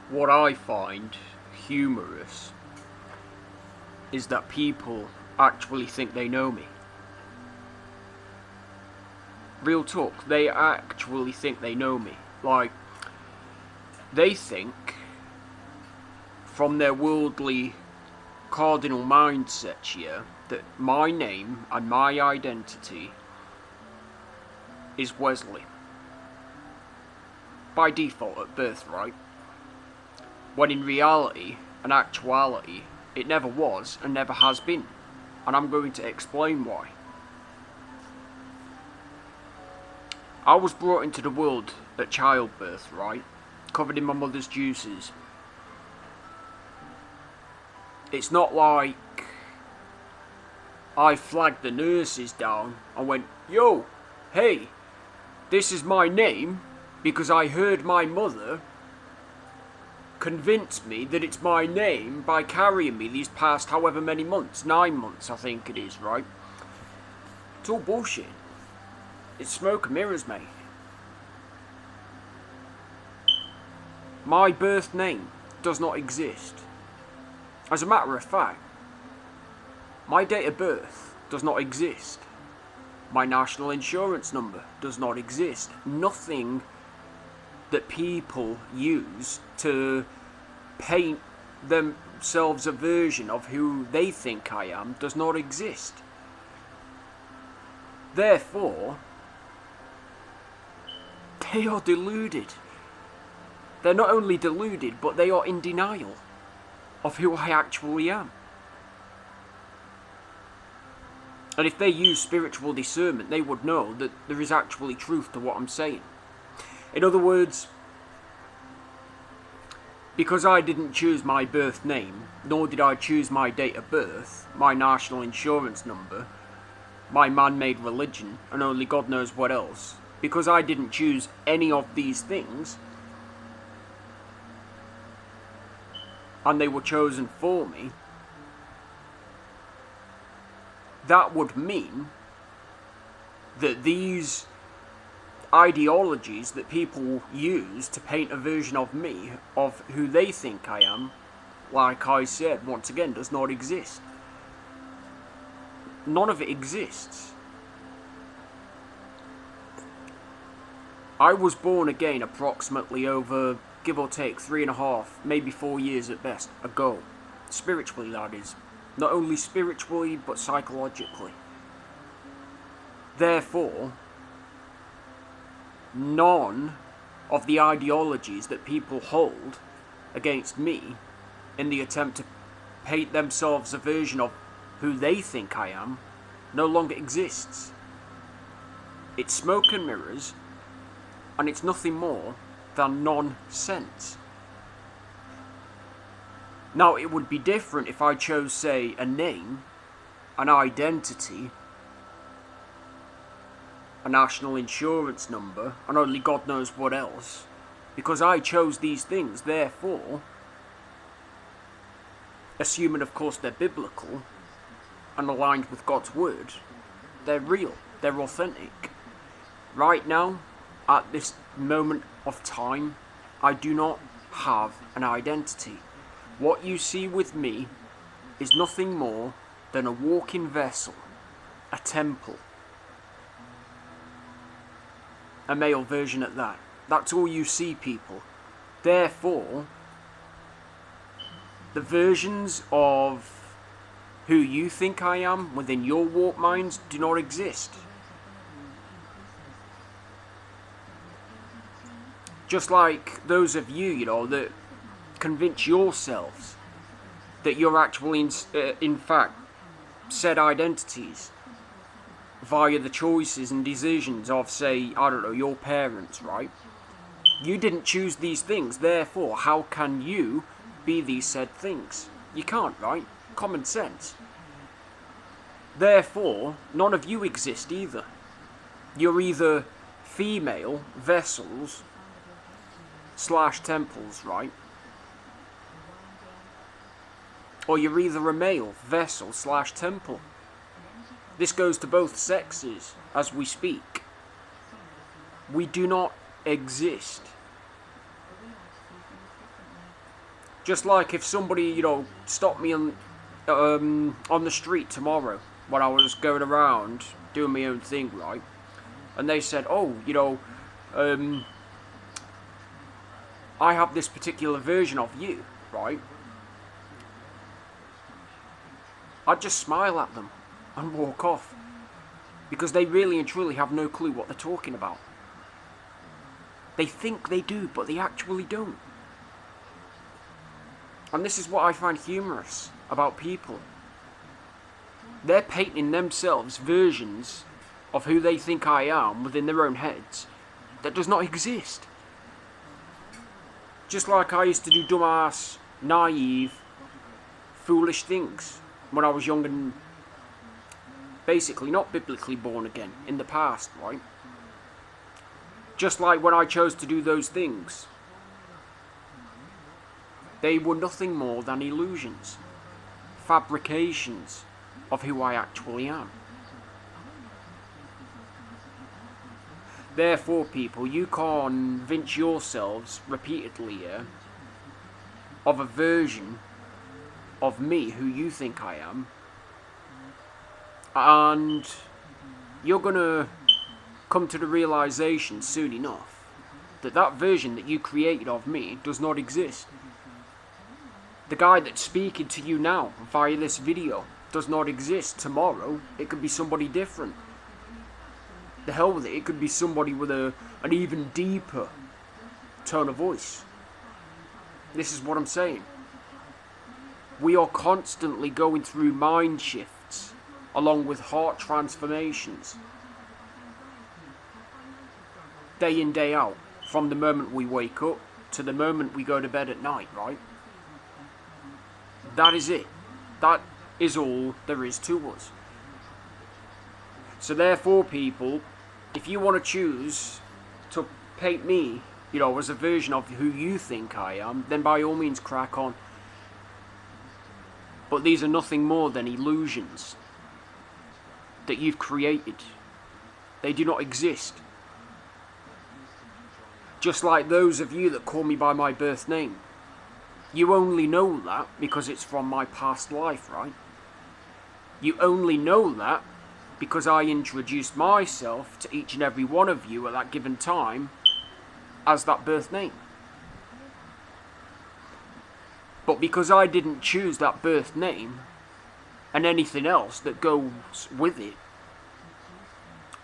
What I find humorous is that people actually think they know me. Real talk, they actually think they know me. Like, they think, from their worldly cardinal mindsets here, that my name and my identity is Wesley. By default at birth, right? When in reality and actuality, it never was and never has been. And I'm going to explain why. I was brought into the world at childbirth, right? Covered in my mother's juices. It's not like I flagged the nurses down and went, "Yo, hey, this is my name," because I heard my mother convince me that it's my name by carrying me these past however many months, 9 months I think it is, right? It's all bullshit. It's smoke and mirrors, mate. My birth name does not exist. As a matter of fact, my date of birth does not exist. My national insurance number does not exist. Nothing that people use to paint themselves a version of who they think I am does not exist. Therefore, they are deluded. They're not only deluded, but they are in denial of who I actually am. And if they use spiritual discernment, they would know that there is actually truth to what I'm saying. In other words, because I didn't choose my birth name, nor did I choose my date of birth, my national insurance number, my man-made religion, and only God knows what else, because I didn't choose any of these things, and they were chosen for me, that would mean that these ideologies that people use to paint a version of me, of who they think I am, like I said, once again, does not exist. None of it exists. I was born again approximately over, give or take, 3.5, maybe 4 years at best, ago. Spiritually, that is. Not only spiritually, but psychologically. Therefore, none of the ideologies that people hold against me in the attempt to paint themselves a version of who they think I am no longer exists. It's smoke and mirrors, and it's nothing more than nonsense. Now, it would be different if I chose, say, a name, an identity, a national insurance number, and only God knows what else, because I chose these things. Therefore, assuming of course they're biblical and aligned with God's word, they're real, they're authentic. Right now, at this moment of time, I do not have an identity. What you see with me is nothing more than a walking vessel, a temple. A male version at that. That's all you see, people. Therefore, the versions of who you think I am within your warped minds do not exist. Just like those of you, that convince yourselves that you're actually in fact said identities via the choices and decisions of, say, I don't know, your parents, right? You didn't choose these things, therefore, how can you be these said things? You can't, right? Common sense. Therefore, none of you exist either. You're either female vessels / temples, right? Or you're either a male vessel / temple. This goes to both sexes as we speak. We do not exist. Just like if somebody, stopped me on the street tomorrow when I was going around doing my own thing, right? And they said, oh, I have this particular version of you, right? I'd just smile at them and walk off. Because they really and truly have no clue what they're talking about. They think they do, but they actually don't. And this is what I find humorous about people. They're painting themselves versions of who they think I am within their own heads that does not exist. Just like I used to do dumbass, naive, foolish things when I was young and basically not biblically born again in the past, right? Just like when I chose to do those things, they were nothing more than illusions, fabrications of who I actually am. Therefore, people, you convince yourselves repeatedly of a version of me who you think I am, and you're gonna come to the realization soon enough that that version that you created of me does not exist. The guy that's speaking to you now via this video does not exist. Tomorrow, it could be somebody different. The hell with it, it could be somebody with an even deeper tone of voice. This is what I'm saying. We are constantly going through mind shifts along with heart transformations. Day in, day out, from the moment we wake up to the moment we go to bed at night, right? That is it. That is all there is to us. So therefore, people, if you want to choose to paint me, as a version of who you think I am, then by all means crack on. But these are nothing more than illusions that you've created. They do not exist. Just like those of you that call me by my birth name. You only know that because it's from my past life, right? You only know that because I introduced myself to each and every one of you at that given time as that birth name. But because I didn't choose that birth name and anything else that goes with it,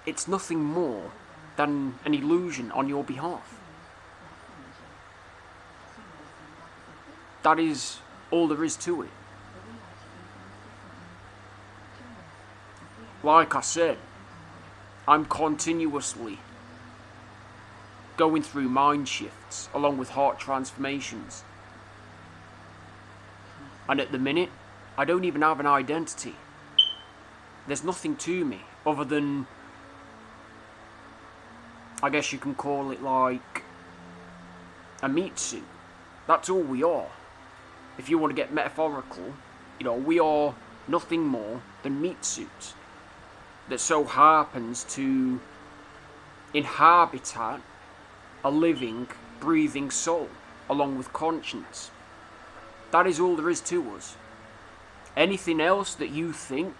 it's nothing more than an illusion on your behalf. That is all there is to it. Like I said, I'm continuously going through mind shifts along with heart transformations. And at the minute, I don't even have an identity. There's nothing to me other than, I guess you can call it like a meat suit. That's all we are. If you want to get metaphorical, we are nothing more than meat suits that so happens to inhabit a living, breathing soul along with conscience. That is all there is to us. Anything else that you think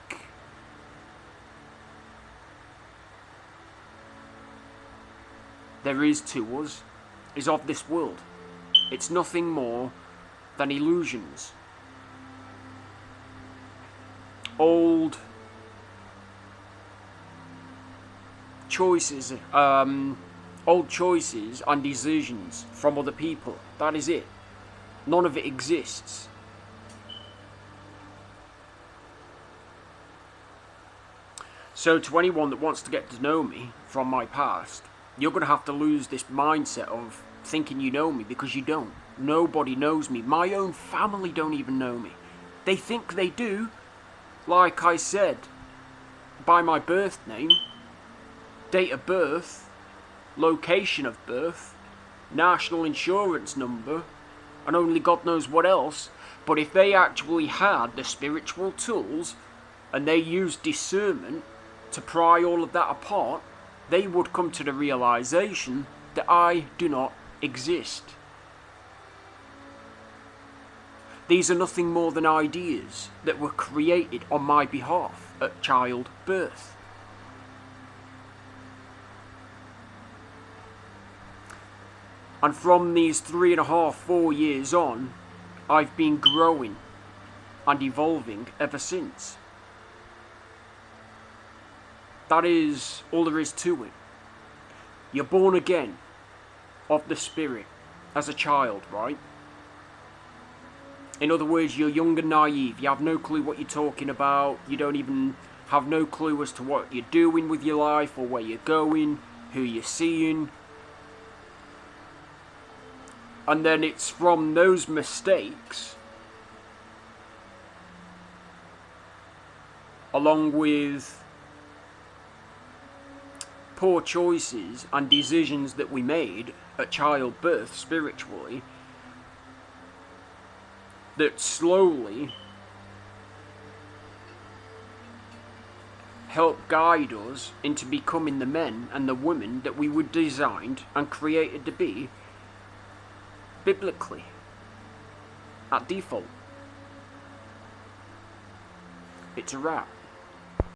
there is to us is of this world. It's nothing more than illusions. Old choices and decisions from other people. That is it. None of it exists. So to anyone that wants to get to know me from my past, you're going to have to lose this mindset of thinking you know me, because you don't. Nobody knows me. My own family don't even know me. They think they do. Like I said, by my birth name, date of birth, location of birth, national insurance number, and only God knows what else. But if they actually had the spiritual tools and they used discernment to pry all of that apart, they would come to the realization that I do not exist. These are nothing more than ideas that were created on my behalf at childbirth. And from these 3.5, 4 years on, I've been growing and evolving ever since. That is all there is to it. You're born again of the Spirit as a child, right? In other words, you're young and naive. You have no clue what you're talking about. You don't even have no clue as to what you're doing with your life or where you're going, who you're seeing. And then it's from those mistakes, along with poor choices and decisions that we made at childbirth spiritually, that slowly help guide us into becoming the men and the women that we were designed and created to be biblically, at default. It's a wrap.